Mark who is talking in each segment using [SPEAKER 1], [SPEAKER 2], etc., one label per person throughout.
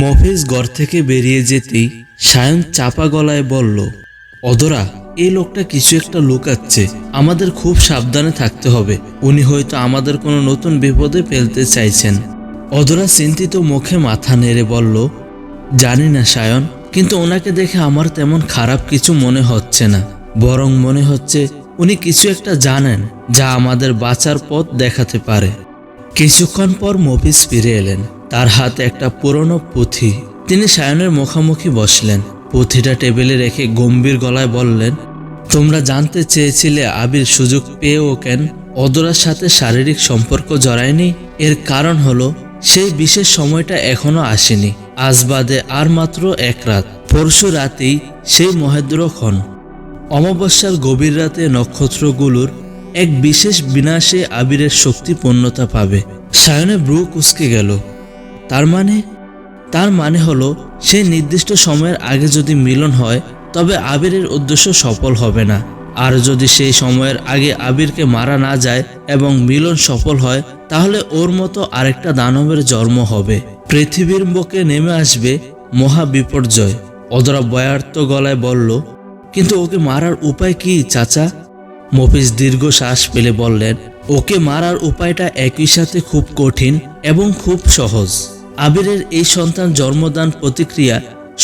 [SPEAKER 1] মফিজ ঘর থেকে বেরিয়ে যেতেই সায়ন চাপা গলায় বলল, অদরা, এই লোকটা কিছু একটা লুকাচ্ছে, আমাদের খুব সাবধানে থাকতে হবে। উনি হয়তো আমাদের কোনো নতুন বিপদে ফেলতে চাইছেন। অদরা চিন্তিত মুখে মাথা নেড়ে বলল, জানি না সায়ন, কিন্তু ওনাকে দেখে আমার তেমন খারাপ কিছু মনে হচ্ছে না, বরং মনে হচ্ছে উনি কিছু একটা জানেন যা আমাদের বাঁচার পথ দেখাতে পারে। কিছুক্ষণ পর মফিজ ফিরে এলেন, তার হাতে একটা পুরনো পুঁথি। তিনি সায়নের মুখোমুখি বসলেন, পুঁথিটা টেবিলে রেখে গম্ভীর গলায় বললেন, তোমরা জানতে চেয়েছিলে আবির সুযোগ পেয়েও কেন অদরার সাথে শারীরিক সম্পর্ক জড়ায়নি? এর কারণ হলো সেই বিশেষ সময়টা এখনো আসেনি। আজ বাদে আর মাত্র এক রাত, পরশু রাতেই সেই মহেন্দ্রক্ষণ। অমাবস্যার গভীর রাতে নক্ষত্রগুলোর এক বিশেষ বিনাশে আবিরের শক্তি পূর্ণতা পাবে। সায়নে ব্রু কুঁচকে গেল। তার মানে হলো সেই নির্দিষ্ট সময়ের আগে যদি মিলন হয় তবে আবিরের উদ্দেশ্য সফল হবে না। আর যদি সেই সময়ের আগে আবিরকে মারা না যায় এবং মিলন সফল হয়, তাহলে ওর মতো আরেকটা দানবের জন্ম হবে। পৃথিবীর বুকে নেমে আসবে মহা বিপর্যয়। অদরা বয়ার্ত গলায় বলল, কিন্তু ওকে মারার উপায় কি চাচা? মফিজ দীর্ঘ শ্বাস ফেলে বললেন, ওকে মারার উপায়টা একই সাথে খুব কঠিন এবং খুব সহজ। আবিরের এই সন্তান জন্মদান প্রতিক্রিয়া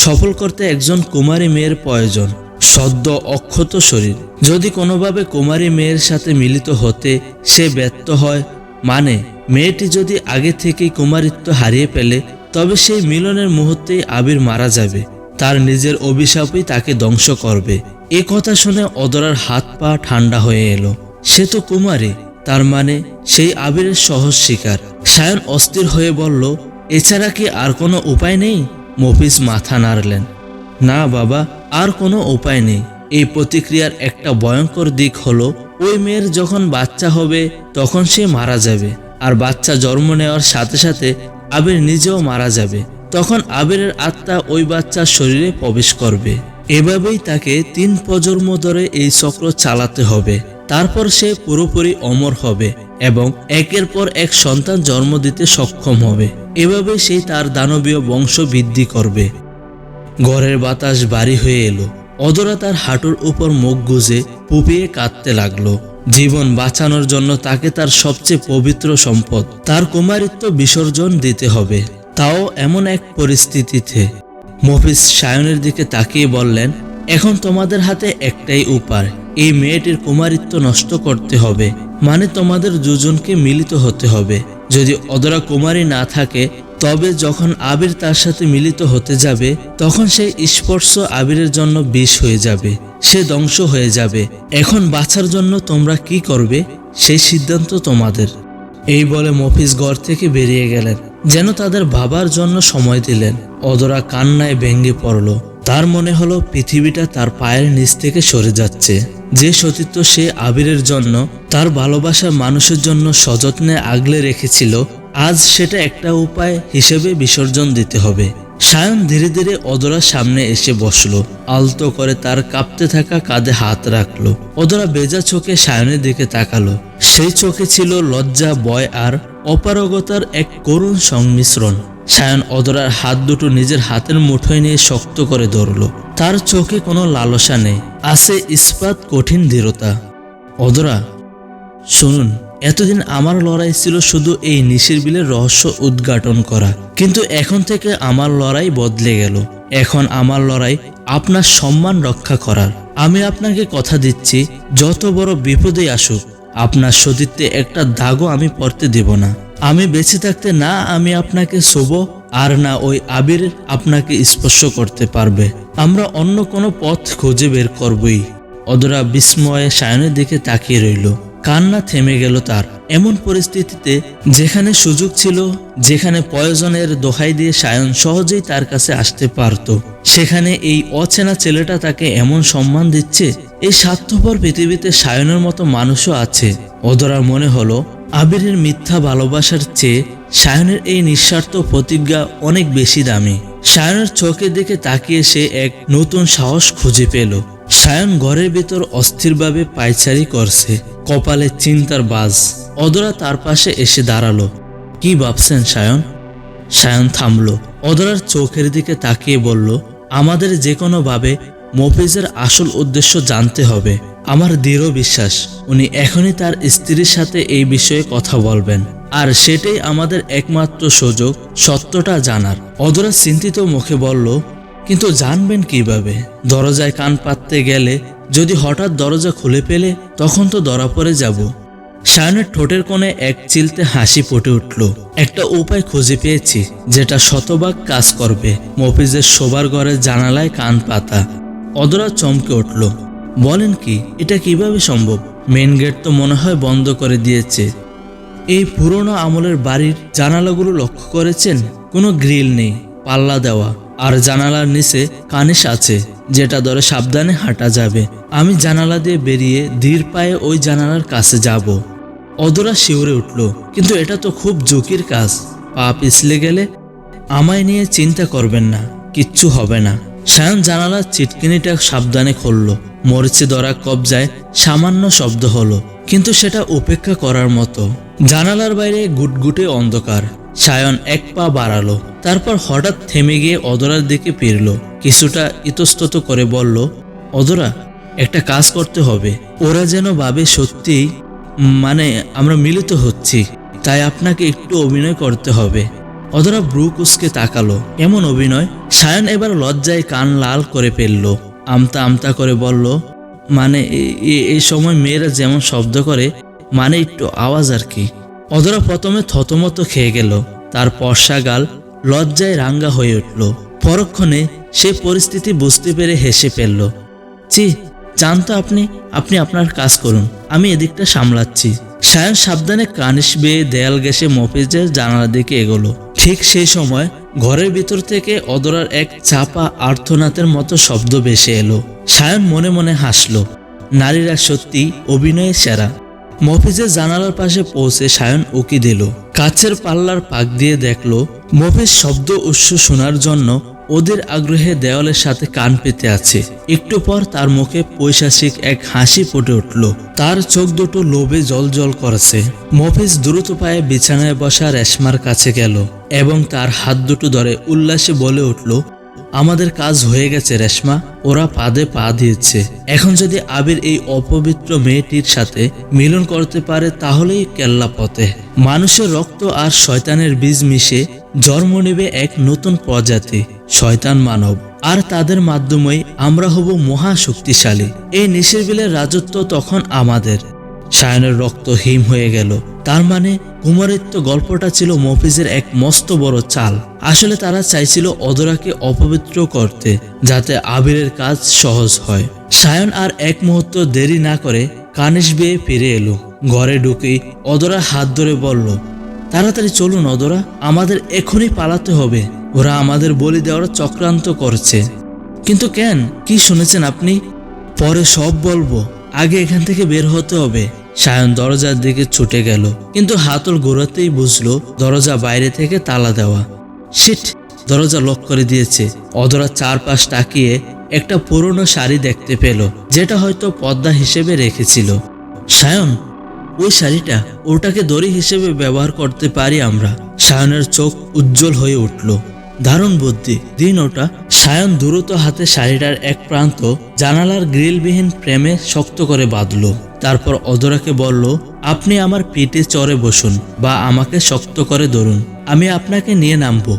[SPEAKER 1] সফল করতে একজন কুমারী মেয়ের প্রয়োজন, সদ্য অক্ষত শরীর। যদি কোনোভাবে কুমারী মেয়ের সাথে মিলিত হতে সে ব্যর্থ হয়, মানে মেয়েটি যদি আগে থেকেই কুমারিত্ব হারিয়ে ফেলে, তবে সেই মিলনের মুহূর্তেই আবির মারা যাবে। তার নিজের অভিশাপই তাকে ধ্বংস করবে। এ কথা শুনে অদরার হাত পা ঠান্ডা হয়ে এলো। সে তো কুমারী, তার মানে সেই আবিরের সহজ শিকার। সায়ন অস্থির হয়ে বলল, এছাড়া কি আর কোনো উপায় নেই? মফিজ মাথা নাড়লেন, না বাবা, আর কোনো উপায় নেই। এই প্রতিক্রিয়ার একটা ভয়ঙ্কর দিক হলো, ওই মেয়ের যখন বাচ্চা হবে তখন সে মারা যাবে, আর বাচ্চা জন্ম নেওয়ার সাথে সাথে আবির নিজেও মারা যাবে। তখন আবিরের আত্মা ওই বাচ্চার শরীরে প্রবেশ করবে। এভাবেই তাকে 3 প্রজন্ম ধরে এই চক্র চালাতে হবে। তারপর সে পুরোপুরি অমর হবে এবং একের পর এক সন্তান জন্ম দিতে সক্ষম হবে। এভাবে সে তার দানবীয় বংশ বৃদ্ধি করবে। ঘরের বাতাস ভারী হয়ে এলো। অদরা তার হাঁটুর উপর মুখ গুজে ফুপিয়ে কাঁদতে লাগলো। জীবন বাঁচানোর জন্য তাকে তার সবচেয়ে পবিত্র সম্পদ, তার কুমারিত্ব বিসর্জন দিতে হবে, তাও এমন এক পরিস্থিতিতে। মফিজ সায়নের দিকে তাকিয়ে বললেন, এখন তোমাদের হাতে একটাই উপায়, এই মেয়েটির কুমারিত্ব নষ্ট করতে হবে। মানে তোমাদের দুজনকে মিলিত হতে হবে। যদি অদরা কুমারী না থাকে, তবে যখন আবির তার সাথে মিলিত হতে যাবে, তখন সেই স্পর্শ আবিরের জন্য বিষ হয়ে যাবে, সে ধ্বংস হয়ে যাবে। এখন বাঁচার জন্য তোমরা কি করবে সেই সিদ্ধান্ত তোমাদের। এই বলে মফিজ ঘর থেকে বেরিয়ে গেলেন, যেন তাদের ভাবার জন্য সময় দিলেন। অদরা কান্নায় ভেঙে পড়ল। তার মনে হলো পৃথিবীটা তার পায়ের নিচ থেকে সরে যাচ্ছে। যে সতীত্ব সে আবিরের জন্য, তার ভালোবাসার মানুষের জন্য সযত্নে আগলে রেখেছিল, আজ সেটা একটা উপায় হিসেবে বিসর্জন দিতে হবে। সায়ন ধীরে ধীরে অদরার সামনে এসে বসলো, আলতো করে তার কাঁপতে থাকা কাঁধে হাত রাখলো। অদরা বেজা চোখে সায়নের দিকে তাকালো। সেই চোখে ছিল লজ্জা, ভয় আর অপারগতার এক করুণ সংমিশ্রণ। সায়ন অদরার হাত দুটো নিজের হাতের মুঠোয় নিয়ে শক্ত করে ধরল। তার চোখে কোনো লালসা নেই, আছে ইস্পাত কঠিন দৃঢ়তা। অদরা, শুনুন, এতদিন আমার লড়াই ছিল শুধু এই নিশিরবিলের রহস্য উদ্ঘাটন করা, কিন্তু এখন থেকে আমার লড়াই বদলে গেল। এখন আমার লড়াই আপনার সম্মান রক্ষা করার। আমি আপনাকে কথা দিচ্ছি, যত বড় বিপদে আসুক, আপনার সতীত্বে একটা দাগও আমি পড়তে দেব না। আমি বেঁচে থাকতে না আমি আপনাকে ছোঁব, আর না ওই আবির আপনাকে স্পর্শ করতে পারবে। আমরা অন্য কোনো পথ খুঁজে বের করবই। অদরা বিস্ময়ে সায়নের দিকে তাকিয়ে রইল। কান্না থেমে গেল তার। এমন পরিস্থিতিতে যেখানে সুযোগ ছিল, যেখানে প্রয়োজনের দোহাই দিয়ে সায়ন সহজেই তার কাছে আসতে পারত, সেখানে এই অচেনা ছেলেটা তাকে এমন সম্মান দিচ্ছে। এই স্বার্থপর পৃথিবীতে সায়নের মতো মানুষও আছে। অদরার মনে হলো আবিরের মিথ্যা ভালোবাসার চেয়ে সায়নের এই নিঃস্বার্থ প্রতিজ্ঞা অনেক বেশি দামি। সায়নের চোখের দিকে তাকিয়ে সে এক নতুন সাহস খুঁজে পেল। সায়ন ঘরের ভেতর অস্থিরভাবে পায়চারি করছে, কপালে চিন্তার বাজ। অদরা তার পাশে এসে দাঁড়ালো। কি ভাবছেন সায়ন? সায়ন থামলো। অদরার চোখের দিকে তাকিয়ে বলল, আমাদের যে কোনোভাবে মফিজের আসল উদ্দেশ্য জানতে হবে। আমার দৃঢ় বিশ্বাস উনি এখনই তার স্ত্রীর সাথে এই বিষয়ে কথা বলবেন, আর সেটাই আমাদের একমাত্র সুযোগ সত্যটা জানার। অদরা চিন্তিত মুখে বলল, কিন্তু জানবেন কিভাবে? দরজায় কান পাততে গেলে যদি হঠাৎ দরজা খুলে পেলে, তখন তো ধরা পড়ে যাব। সায়নের ঠোঁটের কোণে এক চিলতে হাসি ফুটে উঠল। একটা উপায় খুঁজে পেয়েছি যেটা শতভাগ কাজ করবে। মফিজের শোবার ঘরের জানালায় কান পাতা। অদরা চমকে উঠল। বলেন কি? এটা কিভাবে সম্ভব? মেন গেট তো মনে হয় বন্ধ করে দিয়েছে। এই পুরনো আমলের বাড়ির জানালাগুলো লক্ষ্য করেছেন? কোনো গ্রিল নেই, পাল্লা দেওয়া, আর জানালার নিচে কানিশ আছে যেটা ধরে সাবধানে হাঁটা যাবে। আমি জানালা দিয়ে বেরিয়ে ধীর পায়ে ওই জানালার কাছে যাব। অদরা শিউরে উঠল, কিন্তু এটা তো খুব ঝুঁকির কাজ। পা পিছলে গেলে? আমায় নিয়ে চিন্তা করবেন না, কিচ্ছু হবে না। সায়ন জানালার চিটকিনিটা সাবধানে খুলল। মরিচে ধরা কবজায় সামান্য শব্দ হলো, কিন্তু সেটা উপেক্ষা করার মতো। জানালার বাইরে গুটগুটে অন্ধকার। সায়ন এক পা বাড়ালো, তারপর হঠাৎ থেমে গিয়ে অদরার দিকে ফিরল। কিছুটা ইতস্তত করে বলল, অদরা, একটা কাজ করতে হবে। ওরা যেন ভাবে সত্যিই আমরা মিলিত হচ্ছি, তাই আপনাকে একটু অভিনয় করতে হবে। অদরা ব্রু কুচকে তাকালো। এমন অভিনয়? সায়ন এবার লজ্জায় কান লাল করে ফেলল। আমতা আমতা করে বলল, এই সময় মেয়েরা যেমন শব্দ করে, একটু আওয়াজ আর কি। অদরা প্রথমে থতমত খেয়ে গেল, তার ফর্সা গাল লজ্জায় রাঙ্গা হয়ে উঠল। পরক্ষণে সে পরিস্থিতি বুঝতে পেরে হেসে ফেলল। জি, জানতো আপনি আপনার কাজ করুন, আমি এদিকটা সামলাচ্ছি। সায়ন সাবধানে কানিশ বেয়ে দেয়াল ঘেঁষে মফিজের জানালার দিকে এগোলো। ঠিক সেই সময় ঘরের ভিতর থেকে অদরার এক চাপা আর্তনাদের মতো শব্দ ভেসে এলো। সায়ন মনে মনে হাসল। নারীরা সত্যি অভিনয়ে সেরা। মফিজের জানালার পাশে পৌঁছে সায়ন উকি দিল। কাছের পাল্লার পাক দিয়ে দেখলো মফিজ শব্দ উৎস শোনার জন্য ওদের আগ্রহে দেওয়ালের সাথে কান পেতে আছে। একটু পর তার মুখে পৈশাচিক এক হাসি ফুটে উঠল। তার চোখ দুটো লোভে জল করেছে। মফিজ দ্রুত পায়ে বিছানায় বসা রেশমার কাছে গেল এবং তার হাত দুটো ধরে উল্লাসে বলে উঠল, আমাদের কাজ হয়ে গেছে রেশমা, ওরা পাদে পা দিয়েছে। এখন যদি আবির এই অপবিত্র মেয়েটির সাথে মিলন করতে পারে, তাহলেই কেল্লা পথে। মানুষের রক্ত আর শয়তানের বীজ মিশে জন্ম নেবে এক নতুন প্রজাতি, শয়তান মানব। আর তাদের মাধ্যমেই আমরা হব মহা শক্তিশালী। এই নিশিরবিলের রাজত্ব তখন আমাদের। সায়নের রক্ত হিম হয়ে গেল। তার কুমারিত্ব গল্পটা ছিল মফিজের এক মস্ত বড় চাল। আসলে তারা চাইছিল অদরাকে অপবিত্র করতে, যাতে আবিরের কাজ সহজ হয়। সায়ন আর এক মুহূর্ত দেরি না করে কানিশ বেয়ে ফিরে এলো। ঘরে ঢুকেই অদরা হাত ধরে বলল, তাড়াতাড়ি চলুন অদরা, আমাদের এখনই পালাতে হবে। ওরা আমাদের বলি দেওয়ার চক্রান্ত করছে। কিন্তু কেন? কি শুনেছেন আপনি? পরে সব বলবো, আগে এখান থেকে বের হতে হবে। সায়ন দরজার দিকে ছুটে গেল, কিন্তু হাতল ঘোরাতেই বুঝলো দরজা বাইরে থেকে তালা দেওয়া। শিট, দরজা লক করে দিয়েছে। অদরা চারপাশ তাকিয়ে একটা পুরনো শাড়ি দেখতে পেল, যেটা হয়তো পর্দা হিসেবে রেখেছিল। সায়ন, ওই শাড়িটা, ওটাকে দড়ি হিসেবে ব্যবহার করতে পারি আমরা। সায়নের চোখ উজ্জ্বল হয়ে উঠল। দারুণ বুদ্ধি, দিন ওটা। সায়ন দ্রুত হাতে শাড়িটার এক প্রান্ত জানালার গ্রিলবিহীন ফ্রেমে শক্ত করে বাঁধল। তারপর অদরাকে বলল, আপনি আমার পিঠে চড়ে বসুন বা আমাকে শক্ত করে ধরুন, আমি আপনাকে নিয়ে নামবো।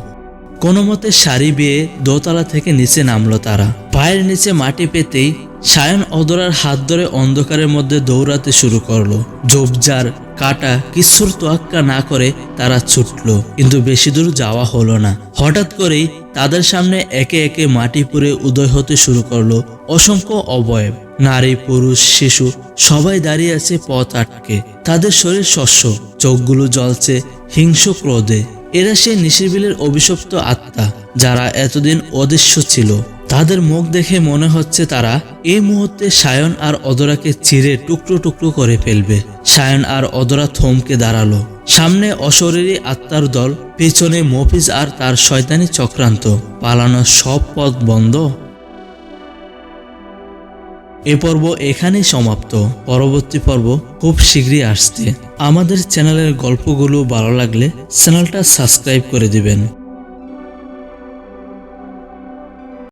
[SPEAKER 1] কোনো মতে শাড়ি বেয়ে দোতলা থেকে নিচে নামলো তারা। পায়ের নিচে মাটি পেতেই সায়ন অদরার হাত ধরে অন্ধকারের মধ্যে দৌড়াতে শুরু করলো। ঝোপঝাড়, কাটা কিছুর তোয়াক্কা না করে তারা ছুটল, কিন্তু বেশি দূর যাওয়া হলো না। হঠাৎ করেই তাদের সামনে একে একে মাটি পুড়ে উদয় হতে শুরু করলো অসংখ্য অবয়ব। নারী, পুরুষ, শিশু সবাই দাঁড়িয়ে আছে পথ আটকে। তাদের শরীর শস্য, চোখগুলো জ্বলছে হিংস্র ক্রোধে। এরা সে নিশিরবিলের অভিশপ্ত আত্মা, যারা এতদিন অদৃশ্য ছিল। তাদের মুখ দেখে মনে হচ্ছে তারা এই মুহূর্তে সায়ন আর অদরাকে চিরে টুকরো টুকরো করে ফেলবে। সায়ন আর অদরা থমকে দাঁড়ালো। সামনে অশরীরী আত্মার দল, পেছনে মফিজ আর তার শয়তানি চক্রান্ত। পালানোর সব পথ বন্ধ। এ পর্ব এখানেই সমাপ্ত। পরবর্তী পর্ব খুব শীঘ্রই আসছে। আমাদের চ্যানেলের গল্পগুলো ভালো লাগলে চ্যানেলটা সাবস্ক্রাইব করে দিবেন।